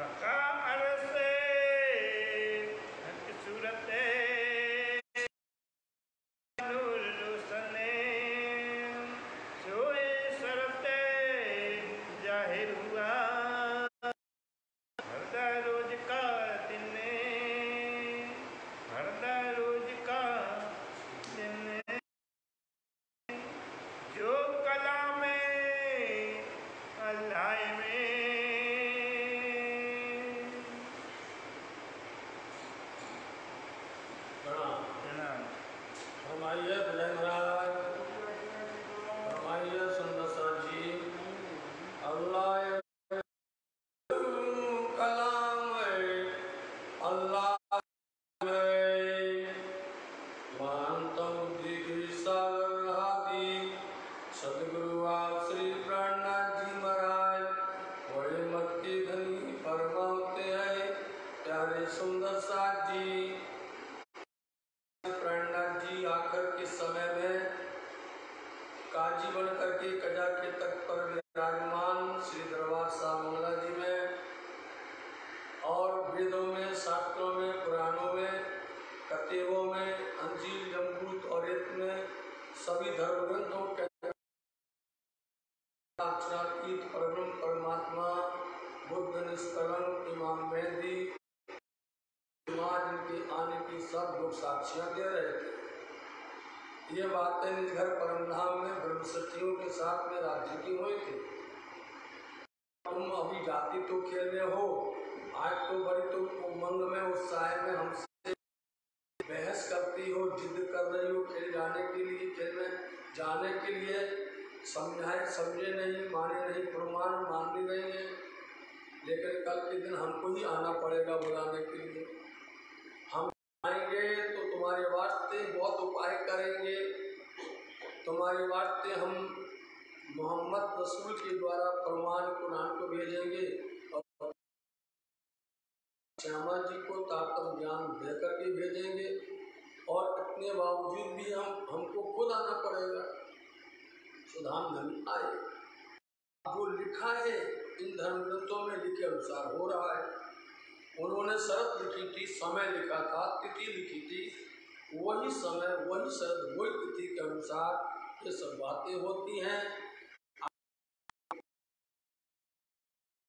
पका अरसे सूरत नूर रोशने सोए सरते जाहिर हुआ हरदा रोज का दिन हरदा रोज का दिन जो कलाम अल्लाह में फरमाइए विजय महाराज, फरमाइए सुंदर सर जी। अल्लाह कलाम अल्लाह महानतम बुद्धि सागर हाथी सदगुरु आप श्री प्राणनाथ जी महाराज बड़े मत के धनी फरमाते हैं प्यारे सुंदर साथ जी। प्राणनाथ जी आकर के समय में काजी बन करके कजा के तख्त पर विराजमान श्री दरबार साहब मंगला जी में और वेदों में, शास्त्रों में, पुराणों में, कतेबों में, अंजील, जमदूत और रेत में सभी धर्म ग्रंथों के अक्षरातीत परब्रह्म परमात्मा बुद्ध निष्कलंक इमाम मेहदी जिनके आने की सब लोग साक्षियां दे रहे थे। ये बातें निज घर परमधाम में ब्रह्मसतियों के साथ में राज्य की हुई थी। तुम अभी जाति तो खेल रहे हो, आज तो बड़ी तुम उमंग में उत्साह में हमसे बहस करती हो, जिद कर रही हो खेल जाने के लिए, खेल में जाने के लिए। समझाए समझे नहीं, माने नहीं, प्रमाण माननी नहीं है, लेकिन कल के दिन हमको ही आना पड़ेगा बुलाने के लिए। हम आएंगे तो तुम्हारे वास्ते बहुत उपाय करेंगे, तुम्हारे वास्ते हम मोहम्मद रसूल के द्वारा फरमान कुरान को भेजेंगे और श्यामा जी को ताकत ज्ञान देकर के भेजेंगे। और इतने बावजूद भी हमको खुद आना पड़ेगा, सुधाम नहीं आए। जो लिखा है इन धर्म ग्रंथों में लिखे अनुसार हो रहा है। उन्होंने शर्त लिखी थी, समय लिखा था, तिथि लिखी थी, वही समय, वही शर्त, वही तिथि के अनुसार ये सब बातें होती हैं।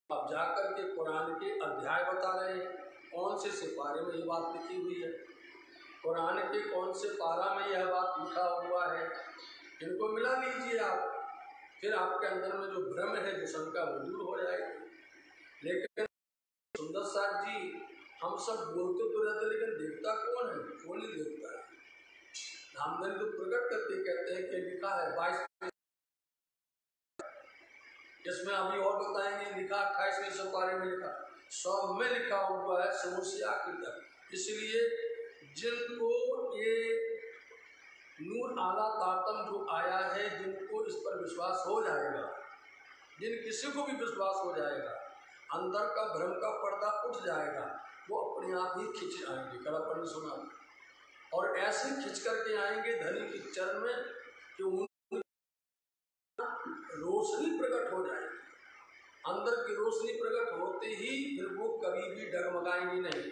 अब जाकर के कुरान के अध्याय बता रहे हैं, कौन से सिपारे में ये बात लिखी हुई है, कुरान के कौन से पारा में यह बात लिखा हुआ है, इनको मिला लीजिए आप, फिर आपके अंदर में जो भ्रम है, जो शंका, वो दूर हो जाएगी। लेकिन सुंदर साथ जी, हम सब बोलते तो रहते, लेकिन देखता कौन है? कौन नहीं देखता है। रामधन तो प्रकट करके कहते हैं कि लिखा है 22, इसमें अभी और बताएंगे, लिखा 28वें सिपारे में लिखा, सब में लिखा हुआ है समस्या की तरफ। इसलिए जिनको ये नूर आला तातम जो आया है, जिनको इस पर विश्वास हो जाएगा, जिन किसी को भी विश्वास हो जाएगा, अंदर का भ्रम का पर्दा उठ जाएगा, वो अपने आप ही खिंच आएंगे। कल अपन ने सुना, और ऐसे खिंच करके आएंगे धनी की चरण में कि उनकी रोशनी प्रकट हो जाएगी। अंदर की रोशनी प्रकट होते ही फिर वो कभी भी डगमगाएंगी नहीं,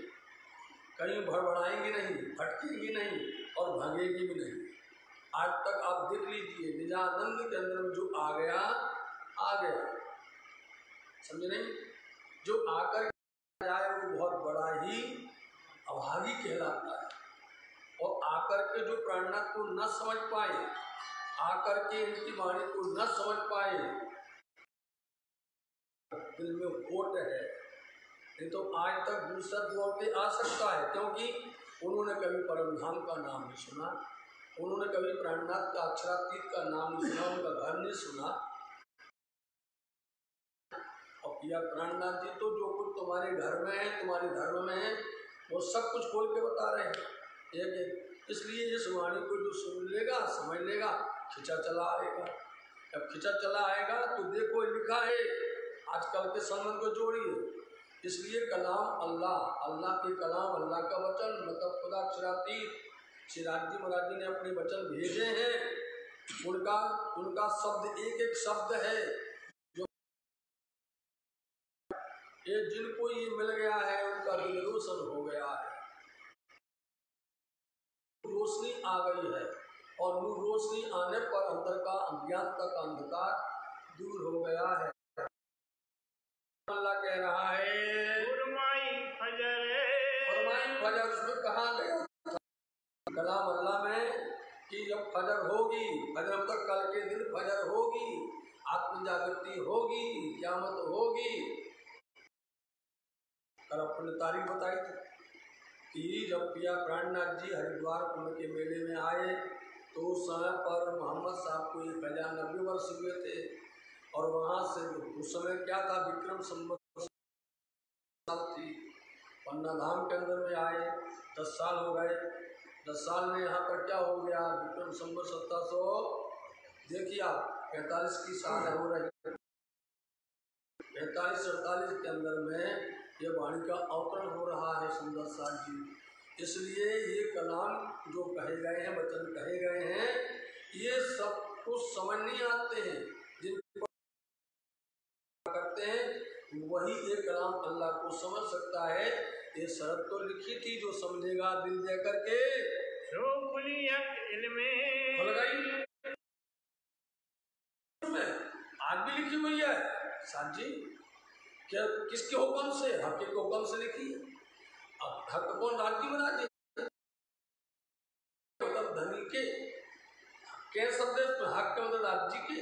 कहीं भड़बड़ाएंगी नहीं, भटकेंगी नहीं और भागेगी भी नहीं। आज तक आप देख लीजिए, निजानंद के अंदर में जो आ गया, समझे नहीं? जो आकर जाए वो बहुत बड़ा ही अभागी कहलाता है। और आकर के जो प्राणनाथ को न समझ पाए, आकर के इनकी वाणी को न समझ पाए, दिल में खोट है। नहीं तो आज तक दूसरा दौर पे आ सकता है, क्योंकि उन्होंने कभी परमधाम का नाम नहीं सुना, उन्होंने कभी प्राणनाथ का अक्षरातीत का नाम नहीं सुना, उनका घर नहीं सुना। और किया प्राणनाथ जी तो जो कुछ तुम्हारे घर में है, तुम्हारे धर्म में है, वो सब कुछ खोल के बता रहे हैं एक। इसलिए इस वाणी को जो सुन लेगा, समझ लेगा, खिंचा चला आएगा। जब खिंचा चला आएगा तो देखो लिखा है, आजकल के संबंध को जोड़िए। इसलिए कलाम अल्लाह, अल्लाह के कलाम, अल्लाह का वचन, मतलब खुदा अक्षरातीत श्रीराज जी महाराज जी ने अपने वचन भेजे हैं। उनका शब्द एक एक शब्द है, जो ये जिनको ये मिल गया है उनका दिल रोशन हो गया है, रोशनी आ गई है और रोशनी आने पर अंदर का अज्ञानता का अंधकार दूर हो गया है। अल्लाह कह रहा है फरमाई फजर उसमें कहा गया कलाम अल्लाह में कि जब फजर होगी, फजर मतलब कल के दिन फजर होगी, आत्म जागृति होगी, क़यामत होगी। कल अपने तारीख बताई थी कि जब पिया प्राणनाथ जी हरिद्वार कुंभ के मेले में आए तो उस समय पर मोहम्मद साहब को 1090 वर्ष हुए थे और वहाँ से उस समय क्या था, विक्रम संवत थी। पन्ना धाम के अंदर में आए 10 साल हो गए, 10 साल में यहाँ पर क्या हो गया, विक्रम संवत 1700 देखिए आप 45 की साल हो रही, 45-48 के अंदर में ये वाणी का अवतरण हो रहा है सुंदर साल जी। इसलिए ये कलाम जो कहे गए हैं, वचन कहे गए हैं, ये सब कुछ समझ नहीं आते हैं, जिनको करते हैं वही ये कलाम अल्लाह को समझ सकता है। ये शरत तो लिखी थी, जो समझेगा दिल दे करके आज भी लिखी हुई है साथ जी। क्या किसके हुक्म से? हक के हुक्म से लिखी है। अब हक कौन राज्य बना दे, मतलब धनी के क्या शब्द है, हक के मतलब राज्य के,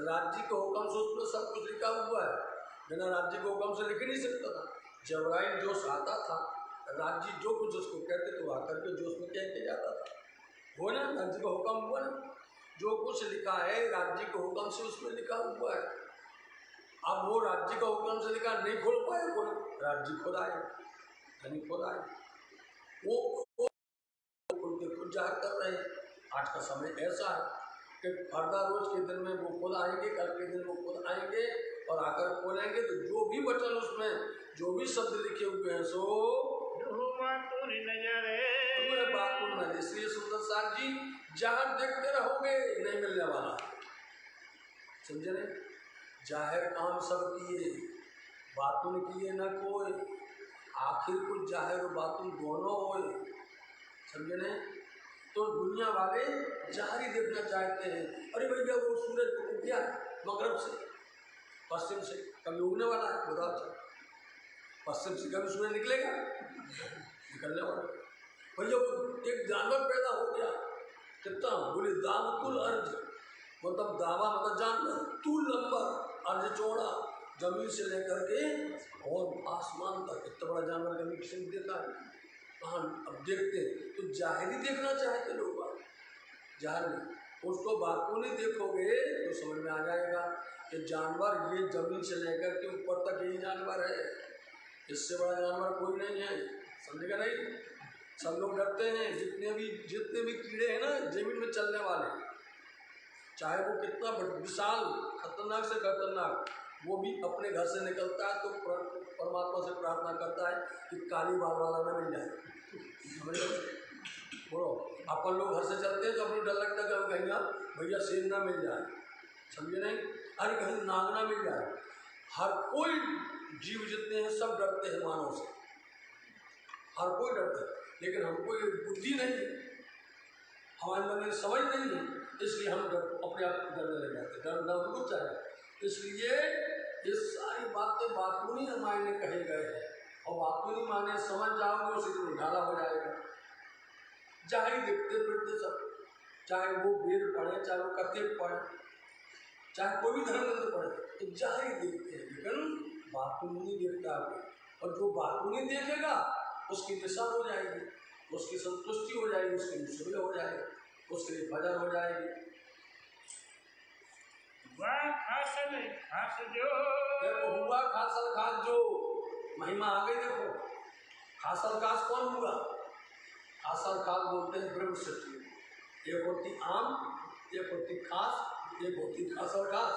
राज्य के हुक्म से उसमें सब कुछ लिखा हुआ है। बिना राज्य के हुक्म से लिख नहीं सकता था। जबराइल जोश आता था, राज्य जो कुछ उसको कहते तो आकर के जोश में कह के जाता था, वो ना राज्य का हुक्म हुआ ना, जो कुछ लिखा है राज्य के हुक्म से उसमें लिखा हुआ है। अब वो राज्य का हुक्म से लिखा नहीं खोल पाए, कोई राज्य खुद आए, धनी खुद आए, वो खुद के खुद जाहिर कर रहे हैं। आज का समय ऐसा है कि फर्दा रोज के दिन में वो खुद आएंगे, कल के दिन वो खुद आएंगे और आकर खोलेंगे तो जो भी वचन उसमें जो भी शब्द लिखे हुए हैं सो नजर है। इसलिए सुंदर साथ जी जहाँ देखते रहोगे नहीं मिलने वाला, समझे नहीं? जाहिर काम सब किए, बातुन किए न कोई, आखिर कुछ जाहिर बातुन दोनों होए, समझे नहीं? तो दुनिया वाले जाहिर ही देखना चाहते हैं। अरे भैया वो सूरज उग गया मगरब से, पश्चिम से, कभी उगने वाला है, बताओ पश्चिम से कभी सूरज निकलेगा? निकलने वाला। भैया वो एक जानवर पैदा हो गया, कितना बोले दावतुल अर्ज, मतलब दावा मतलब जानवर, तू लंबा अर्ज चौड़ा, जमीन से लेकर के और आसमान तक, इतना बड़ा जानवर कभी किसी ने देखा है? कहाँ? अब देखते तो जाहिर देखना चाहते लोग, जाहिर नहीं, उसको बातूनी देखोगे तो समझ में आ जाएगा कि जानवर ये जमीन से लेकर के ऊपर तक यही जानवर है, इससे बड़ा जानवर कोई नहीं है, समझेगा नहीं? सब लोग डरते हैं, जितने भी कीड़े हैं ना जमीन में चलने वाले, चाहे वो कितना विशाल खतरनाक से खतरनाक, वो भी अपने घर से निकलता है तो परमात्मा से प्रार्थना करता है कि काली बाल वाला ना मिल जाए। बोलो, अपन लोग घर से चलते हैं तो अपने डर लगता है कि कहीं भैया शेर ना मिल जाए, समझे नहीं? अरे कहीं नाग ना मिल जाए। हर कोई जीव जितने हैं सब डरते हैं मानव से, हर कोई डरता है, लेकिन हमको ये बुद्धि नहीं है, हमारे मन में समझ नहीं है, इसलिए हम अपने आप डरने लग जाते, डरना कुछ चाहे। इसलिए ये सारी बातें बातूनी मायने कहे गए हैं, और बातूनी मायने समझ जाओगे उसी को ढाला हो जाएगा। चाहे दिखते फिरते सब, चाहे वो वेद पढ़े, चाहे वो कथे पढ़े, चाहे कोई भी धर्म ग्रंथ पढ़े, तो जाहिर देखते हैं, लेकिन बातूनी नहीं देखता है। और जो बातूनी देखेगा उसकी दिशा हो जाएगी, उसकी संतुष्टि हो जाएगी, उसके लिए सुबह हो जाएगा, उसके लिए भजन हो जाएगी। देखो हुआ खासल खास, जो महिमा आ गई, देखो खासल खास कौन हुआ? खासल खास बोलते हैं ब्रह्म सृष्टि, एक होती आम, एक होती खास, एक होती खासल खास।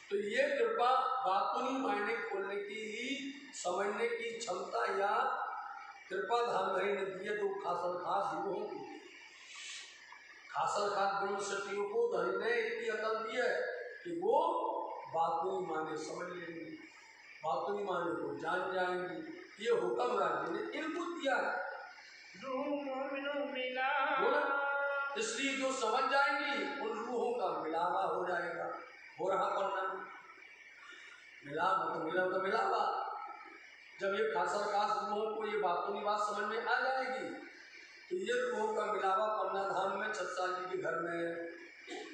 तो ये कृपा बातूनी मायने खोलने की ही, समझने की क्षमता या कृपा धामधरी ने दी है, तो खासल खास ही होगी। खासल खास ब्रह्म सृष्टियों को धनी ने इतनी अकल दी है कि वो बातूनी मायने समझ लेंगे। बातूनी बातों माने को जान जाएंगी। ये हुक्म राज्य ने इनको दिया है, बोला इसलिए जो समझ जाएंगी उन रूहों का मिलावा हो जाएगा। हो रहा पन्ना मिलावा तो मिलावा। जब ये खासर खास रूहों को ये बातों की बात समझ में आ जाएगी तो ये रूहों का मिलावा पन्ना धाम में छत्सा जी के घर में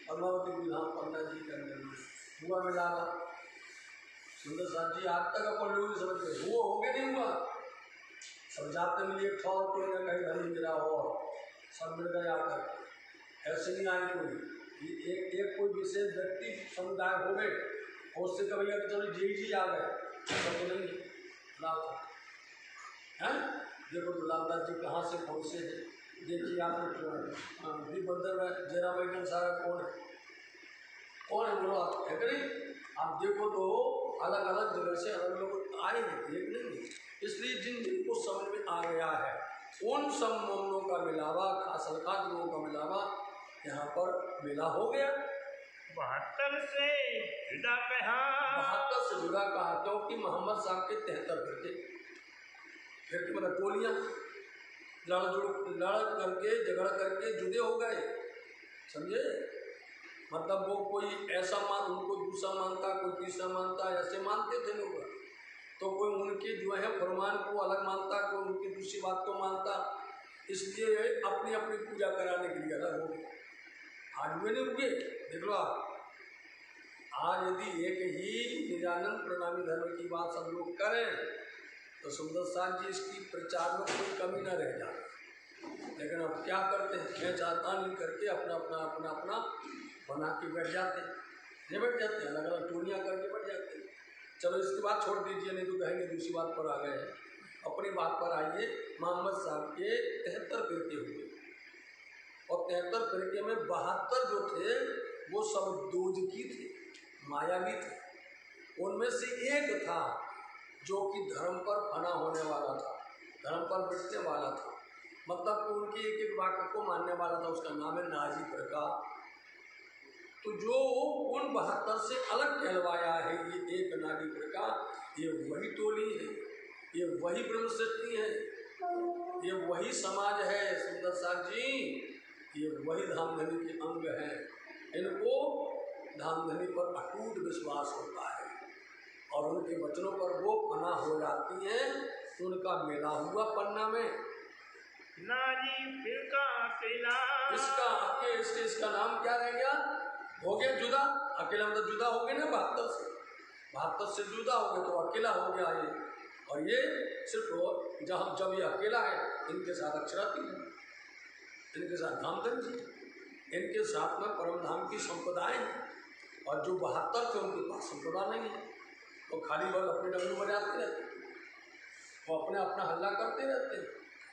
पद्मावती धाम पन्ना जी के अंदर में हुआ मिलावा। सुंदर साथ जी आज तक अपन लोग समझ गए वो हो गया नहीं हुआ। समझाते मिले ठौर कोई ना कहीं धनी मिला हो सब मिल गए आकर ऐसे नहीं आए कोई एक कोई विशेष व्यक्ति समुदाय हो गए और उससे कभी अगर चलो जी आ गए सब तो नहीं लाभ हैं। देखो गुलामदास जी कहाँ से कौन से हैं देखिए आप बंदर में जरा वैगन सारा कौन है बोलो आप है करें आप देखो तो अलग अलग जगह से अलग लोग आए हैं एक नहीं। इसलिए जिन जिनको समझ में आ गया है उन सब मामलों का मिलावा खास लोगों का मिलावा यहाँ पर मिला हो गया। 72 से जुदा कहा 72 से जुदा कहा क्योंकि मोहम्मद साहब के 73 फिर मतलब टोलियाँ लड़ करके झगड़ा करके जुदे हो गए समझे। मतलब वो कोई ऐसा उनको दूसरा मानता कोई तीसरा मानता ऐसे मानते थे लोग। तो कोई उनके जो है फरमान को अलग मानता कोई उनकी दूसरी बात को मानता। इसलिए अपनी अपनी पूजा कराने के लिए अलग हो गए। आज हुए नहीं रुके देख लो आप। आज यदि एक ही निजानंद प्रणामी धर्म की बात सब लोग करें तो सुंदर साथ जी इसकी प्रचार में कोई कमी न रह जाए। लेकिन अब क्या करते हैं मैं चाहता नहीं करके अपना अपना अपना अपना बना के बैठ जाते हैं निबट जाते हैं अलग अलग टोलियाँ करके बैठ जाते हैं। चलो इसकी बात छोड़ दीजिए नहीं तो कहेंगे दूसरी बात पर आ गए हैं। अपनी बात पर आइए। मोहम्मद साहब के 73 फिरके हुए और 73 फिरके में 72 जो थे वो सब दोजकी थे मायावी थे। उनमें से एक था जो कि धर्म पर फना होने वाला था धर्म पर बिटने वाला था मतलब उनकी एक एक वाक्य को मानने वाला था। उसका नाम है नाजी फिरका। तो जो उन 72 से अलग कहलवाया है ये एक नागी फिरका ये वही टोली है ये वही ब्रह्म सृष्टि है ये वही समाज है सुंदर साथ जी। ये वही धामधनी के अंग हैं। इनको धामधनी पर अटूट विश्वास होता है और उनके वचनों पर वो पना हो जाती हैं। उनका मेला हुआ पन्ना में नाजी फिरका अकेला इसका नाम क्या रह गया हो गया जुदा। अकेला मतलब जुदा हो गया ना 72 से जुदा हो गया तो अकेला हो गया ये। और ये सिर्फ जब ये अकेला है इनके साथ अक्षराती है इनके साथ धामधन जी इनके साथ में परम धाम की संप्रदाय है। और जो 72 थे उनके पास संप्रदाय नहीं है तो खाली लोग अपने डमरू बजाते रहते वो अपने अपना हल्ला करते रहते हैं।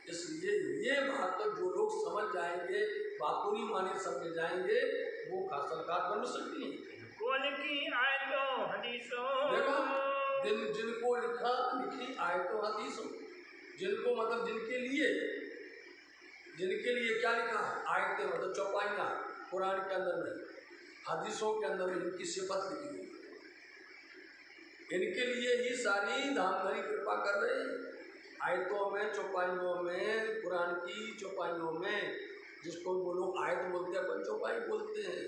इसलिए ये बात जो लोग समझ जाएंगे बातों नहीं माने समझ जाएंगे वो खासलकार बन सकती है। कौन की आयतों हदीसों देखो जिनको लिखी आयतों हदीसों जिनको मतलब जिनके लिए क्या लिखा है आयतें मतलब चौपाइयाँ कुरान के अंदर में हदीसों के अंदर में इनकी सिफत लिखी हुई इनके लिए ही सारी धामधनी कृपा कर रहे हैं। आयतों में चौपाइयों में कुरान की चौपाइयों में जिसको वो लोग आयत बोलते हैं अपन चौपाई बोलते हैं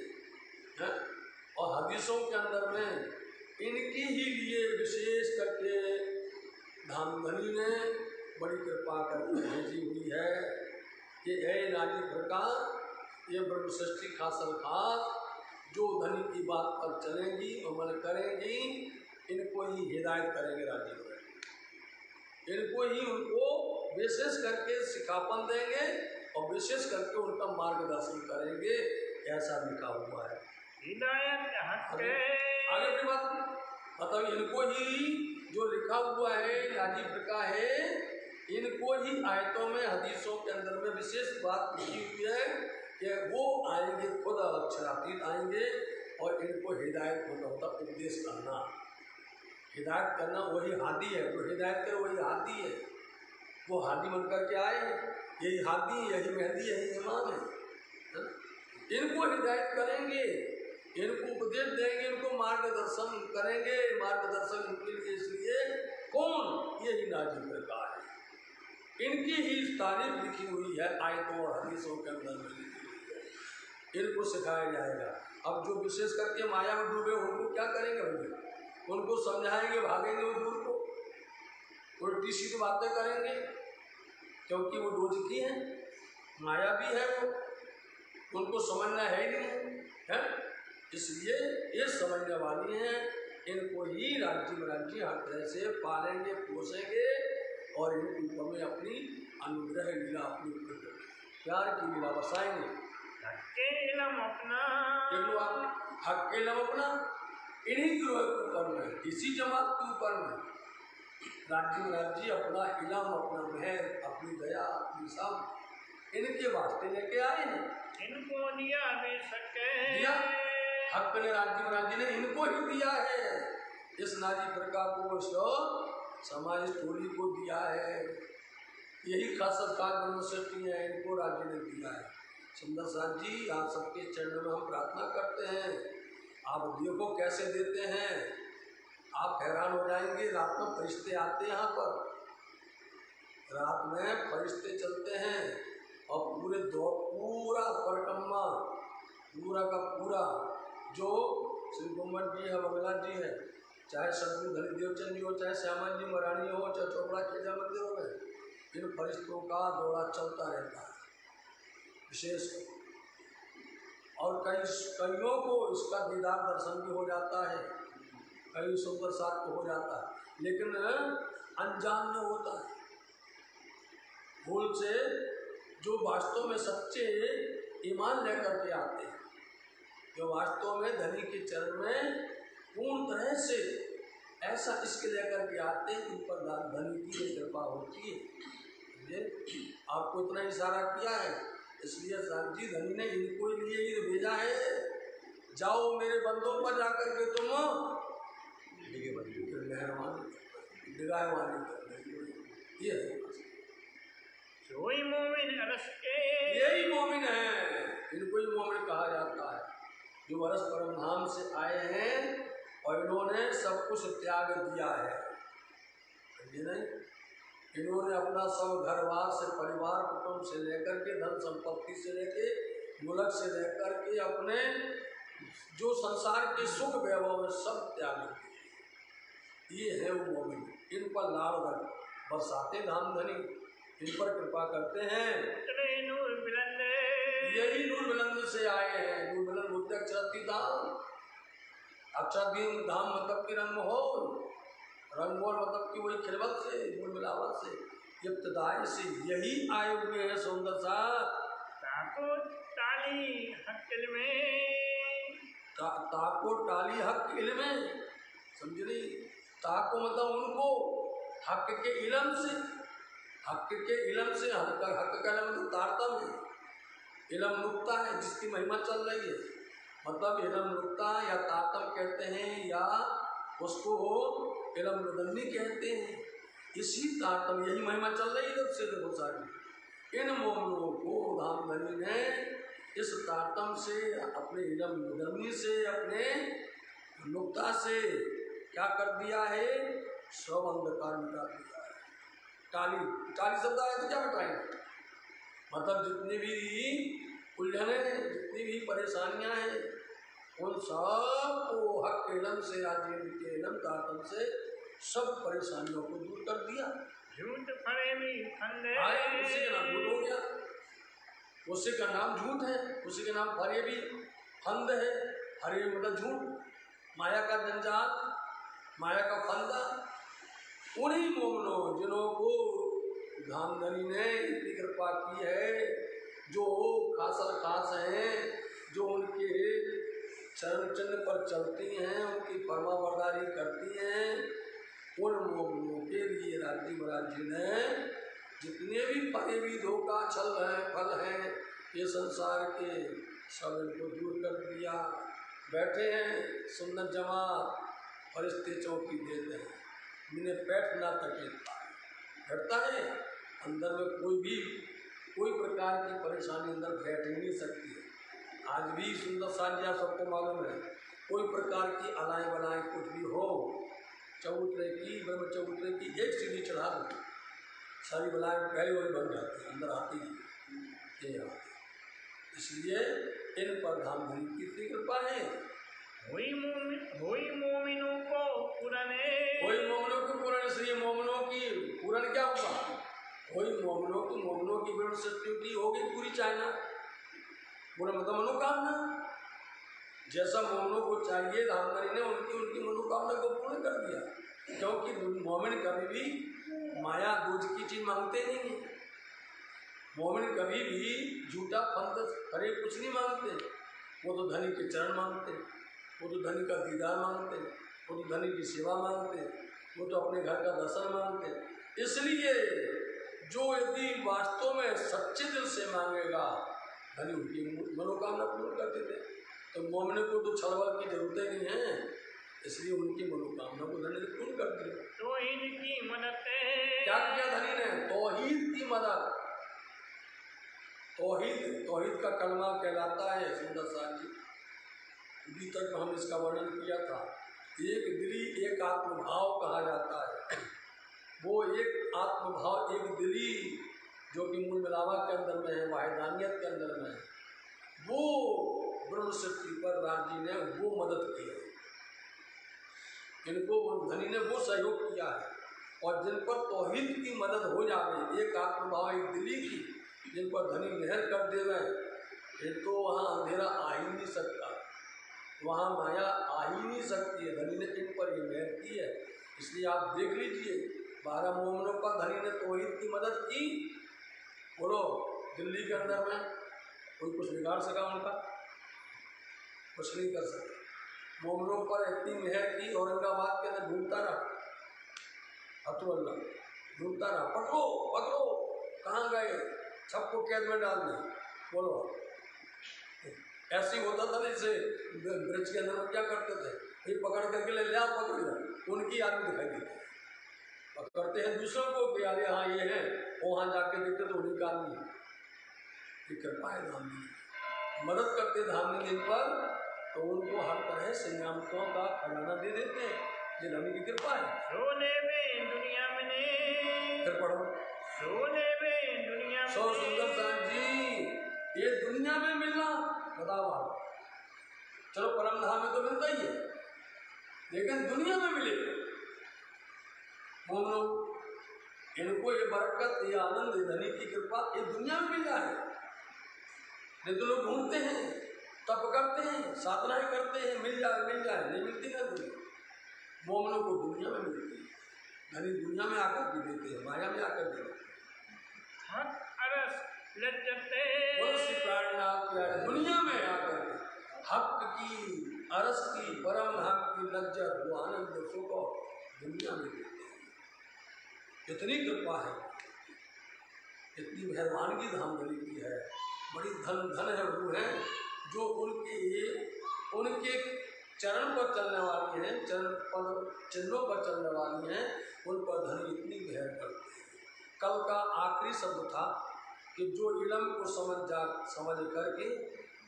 और हदीसों के अंदर में इनकी ही लिए विशेष करके धामधनी ने बड़ी कृपा करके भेजी हुई है। ये है नागी प्रकार ये ब्रह्म सृष्टि खासल खास जो धनी की बात पर चलेंगी अमल करेंगी इनको ही हिदायत करेंगे राज्य में इनको ही उनको विशेष करके सिखापन देंगे और विशेष करके उनका मार्गदर्शन करेंगे ऐसा लिखा हुआ है। हिदायत आगे की बात मतलब इनको ही जो लिखा हुआ है नाजी फिरका है इनको ही आयतों में हदीसों के अंदर में विशेष बात लिखी हुई है कि वो आएंगे खुद अक्षरातीत आएंगे और इनको हिदायत होता उपदेश करना हिदायत करना वही हादी है जो हिदायत करे वही हादी है वो हादी बन करके आए यही हादी यही मेहंदी यही इमाम है। इनको हिदायत करेंगे इनको उपदेश देंगे इनको मार्गदर्शन करेंगे मार्गदर्शन इनके लिए इसलिए यही नाजी प्रकार है। इनकी ही तारीफ लिखी हुई है आयतों और हदीसों के अंदर में लिखी हुई है। इनको सिखाया जाएगा। अब जो विशेष करके माया में डूबे उनको क्या करेंगे भैया? उनको समझाएंगे, भागेंगे वो दूर को, उल्टी सीधी बातें करेंगे, क्योंकि वो डोजकी है, माया भी है, वो उनको समझना है ही नहीं है। इसलिए ये समझने वाली हैं, इनको ही राज्य महाराजी हर तरह से पालेंगे, पोसेंगे और इनके ऊपर में अपनी अनुग्रह लीला, अपनी प्यार की लीला बसाएंगे। अपना देख लो आप, हक के लम अपना इन्हीं गिरोह के ऊपर में, इसी जमात के ऊपर में राज्य महाराजी अपना इलम, अपना मेहर, अपनी दया, अपनी सब इनके वास्ते लेके आए हैं। इनको दिया दे सके, दिया हक ने राज्य महाराजी ने इनको ही दिया है। इस नाजी प्रकार को समाज टोली को दिया है। यही खासत का ब्रह्मशक्ति है, इनको राज्य ने दिया है। सुंदर साथ जी, आप सबके चरणों में हम प्रार्थना करते हैं। आप देखो कैसे देते हैं, आप हैरान हो जाएंगे। रात में फरिश्ते आते हैं, यहाँ पर रात में फरिश्ते चलते हैं और पूरा परिक्रमा, पूरा का पूरा जो श्री गुम्मट जी है, मंगला जी है, चाहे सदगुरु धनी देवचंद जी हो, चाहे श्यामा जी महारानी हो, चाहे चोपड़ा खेजा मंदिरों में, इन फरिश्तों का दौरा चलता रहता है विशेष। और कईयों को इसका दीदार दर्शन भी हो जाता है, कई सुंदर साथ को हो जाता है, लेकिन अनजान में होता है भूल से। जो वास्तव में सच्चे ईमान लेकर के आते हैं, जो वास्तव में धनी के चरण में पूर्ण तरह से ऐसा इसके लेकर के आते हैं, इन पर धनी की कृपा होती है। आपको इतना इशारा किया है, इसलिए साहब जी धनी ने इनको लिए ही भेजा है। जाओ मेरे बंदों पर जाकर के तुम मेहरबानी ये है। कोई मोमिन अरस के, यही मोमिन है, इनको ही मोमिन कहा जाता है, जो वरस परम धाम से आए हैं और इन्होंने सब कुछ त्याग दिया है। नहीं, इन्होंने अपना सब घरवार से, परिवार कुटुंब से लेकर के, धन संपत्ति से लेके, मुल्क से लेकर के, अपने जो संसार के सुख वैभव में सब त्याग दिए। ये है वो मोमिन। इन पर लाड़ बरसाते धाम धनी, इन पर कृपा करते हैं। नूर बुलंद, यही नूर बुलंद से आए हैं। नूर बुलंद बोलते अक्षराती धाम, अक्षराती धाम मतलब कि रंगमोहन, रंगमोहन मतलब कि वही खिलवत से, मूल मिलावट से, इब्तिदाई से यही आए हुए हैं। सुंदर सा ताको ताली हक में, ताको टाली हक इल्म में, समझ रही? ताको मतलब उनको हक के इल्म से, हक के इल्म से, हक का मतलब तारतम है, इल्म नुक्ता है जिसकी महिमा चल रही है। मतलब इल्म नुक्ता या तारतम कहते हैं, या उसको इल्म रुदन्नी कहते हैं। इसी तारतम यही महिमा चल रही है से देखो सारी। इन मोमिनों को धाम धनी ने इस तारतम से, अपने इल्म रुदन्नी से, अपने नुक्ता से क्या कर दिया है? सब अंधकार मिटा दिया है। टाली, टाली शब्द आया तो क्या बताएंगे? मतलब जितनी भी उलझने, जितनी भी परेशानियां हैं, उन सब को हक के इल्म से, आज के इल्म तारतम से सब परेशानियों को दूर कर दिया। झूठ फरे में फंदे, उसी का नाम झूठ हो गया, उसी का नाम झूठ है, उसी के नाम फरे भी फंद है। फरे मतलब झूठ, माया का जंजाल, माया का फंदा। उन्हीं मोमिनों जिन्हों को धाम धनी ने इतनी कृपा की है, जो खासल खास हैं, जो उनके चरण चिन्ह पर चलती हैं, उनकी फरमा बरदारी करती हैं, उन मोमिनों के लिए राज्य महाराज जी ने जितने भी फले भी धोखा छल हैं, फल हैं ये संसार के, सब इनको दूर कर दिया। बैठे हैं सुंदर जमात, फरिश्ते चौकी देते हैं, इन्हें बैठना तकलीफ बैठता है। अंदर में कोई प्रकार की परेशानी अंदर बैठ ही नहीं सकती है। आज भी सुंदर साझा सबको मालूम है, कोई प्रकार की अलाए बनाए कुछ भी हो, चबूतरे की, ब्रह्म चबूतरे की एक सीढ़ी चढ़ा साथ सारी बलाएं पहले वही बन जाती है, अंदर आती है ये आती। इसलिए इन पर धाम धनी की इतनी कृपा है। हुई मोमिनों को पुराने, कोई मोमिनों को पूर्ण, इसलिए मोमिनों की पूर्ण क्या हुआ? कोई मोमिनों की ब्रह्म शक्तियों की हो गई पूरी चाहना, पूरा मतलब मनोकामना। जैसा मोमिनों को चाहिए धामधनी ने उनकी मनोकामना को पूर्ण कर दिया, क्योंकि मोमिन कभी भी माया दूज की चीज मांगते नहीं है। मोमिन कभी भी झूठा पंथ खरे कुछ नहीं मांगते। वो तो धनी के चरण मांगते, वो तो धनी का दीदार मांगते, वो तो धनी की सेवा मांगते, वो तो अपने घर का दर्शन मांगते। इसलिए जो यदि वास्तव में सच्चे दिल से मांगेगा धनी उनकी मनोकामना पूर्ण कर देते। तो मोमिन को तो छलबल की जरूरत नहीं है, इसलिए उनकी मनोकामना को धनी ने पूर्ण कर दिया। तौहीद की मदद, क्या किया धनी ने? तौहीद की मदद। तौहीद का कलमा कहलाता है सुंदर साहब जी, अभी तक हम इसका वर्णन किया था। एक दिली एक आत्मभाव कहा जाता है। वो एक आत्मभाव, एक दिली जो कि मूल मिलावा के अंदर में है, वाहिदानियत के अंदर में है, वो ब्रह्म शक्ति पर राम जी ने वो मदद की है। इनको धनी ने वो सहयोग किया है। और जिन पर तौहीद की मदद हो जाए, एक आत्मभाव एक दिली की, जिन पर धनी मेहर कर दे रहे, फिर तो वहाँ अंधेरा आ ही नहीं सकता, वहाँ माया आ ही नहीं सकती है। धनी ने इन पर ये मेहर की है। इसलिए आप देख लीजिए 12 मोमिनों पर धनी ने तौहीद की मदद की। बोलो, दिल्ली के अंदर में कोई कुछ बिगाड़ सका उनका? कुछ नहीं कर सकता। मोमिनों पर इतनी मेहर की, औरंगाबाद के अंदर ढूंढता रहा, अतुल्ला ढूंढता रहा, पकड़ो कहाँ गए, सबको कैद में डाल दें। बोलो, ऐसे होता था ना, जैसे ब्रिज के अंदर में क्या करते थे, ये पकड़ करके ले लिया, पकड़ लिया, उनकी आदमी दिखाई देती। पकड़ते हैं दूसरों को कि अरे हाँ ये है, वहाँ जाके देखते तो उन्हीं का आदमी। ये कृपा है धामनी, मदद करते धामनी दिन पर, तो उनको हर तरह से नियामकों का खजाना दे देते हैं। ये धनी की कृपा है। सोने में दुनिया में ने, फिर पढ़ो, सोने में दुनिया में सौ सुंदर साहब जी, ये दुनिया में मिलना बताओ आप, चलो परम धाम में तो मिलता ही है, लेकिन दुनिया में मिले मोमनो, इनको ये बरकत, ये आनंद, ये धनी की कृपा ये दुनिया में मिल जाए। नहीं तो लोग ढूंढते हैं, तप करते हैं, साधनाएं करते हैं, मिल जाए नहीं मिलती ना दुनिया। मोमनों को दुनिया में मिलती है, धनी दुनिया में आकर भी देते हैं, माया में आकर भी देते हैं। अरस लज्जते, दुनिया में आकर हक की, अरस की, परम धाम की लज्जत, वो आनंद सुख दुनिया में देते हैं। इतनी कृपा है, इतनी मेहरबानी धाम धनी की है। बड़ी धन है वो है जो उनके चरण पर चलने वाली हैं, चरण पर चिन्हों पर चलने वाली हैं, उन पर धनी इतनी मेहर करते हैं। कल का आखिरी शब्द था कि जो इलम को समझ करके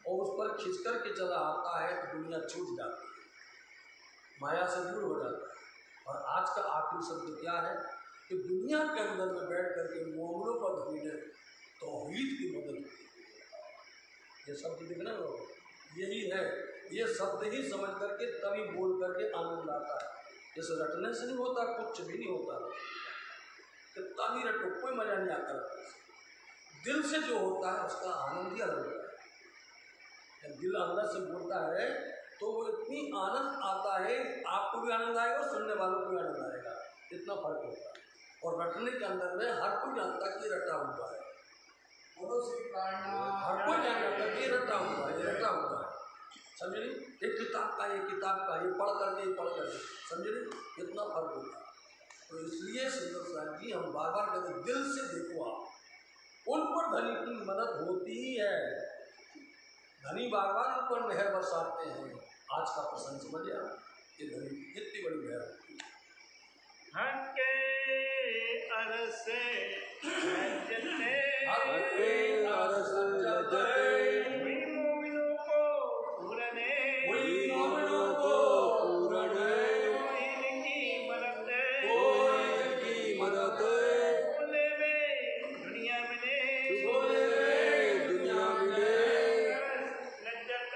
और उस पर खिंच करके चला आता है तो दुनिया छूट जाती है, माया से दूर हो जाता है। और आज का आखिरी शब्द क्या है कि दुनिया के अंदर में बैठ करके मोमिनों पर धनी ने तौहीद की मदद की। ये शब्द दिखना होगा, यही है, ये शब्द ही समझ करके तभी बोल करके आनंद आता है। इस रटने से नहीं होता, कुछ भी नहीं होता, कितना भी रटो कोई मजा नहीं आता। दिल से जो होता है उसका आनंद ही अलग होता है। जब दिल अंदर से बोलता है तो वो इतनी आनंद आता है, आपको भी आनंद आएगा, सुनने वालों को भी आनंद आएगा, इतना फर्क होता है। और रटने के अंदर में हर कोई जानता कि रटा हुआ है, हर कोई जानता कि रटा हुआ है, रटा हुआ है, समझे नहीं? एक किताब का, ये किताब का, ये पढ़ करके, समझे नहीं? इतना फर्क होता है। तो इसलिए सुंदर साहब जी हम बार बार कहते, दिल से देखो आप, उन पर धनी की मदद होती ही है, धनी बार बार उन पर मेहर बरसाते हैं। आज का प्रसंग समझिए आप, ये धनी की कितनी बड़ी मेहर होती है। हके अरसे लज्जते, हके अरस लज्जते, हुई मोमिनों को पूरने, हुई मोमिनों को पूरने, तौहीद की मदद, तौहीद की मदद, लज्जत बोले में दुनिया मिले बोले में दुनिया मिले लज्जत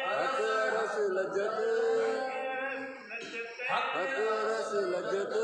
हक रस लज्जत लज्जत हक रस लज्जत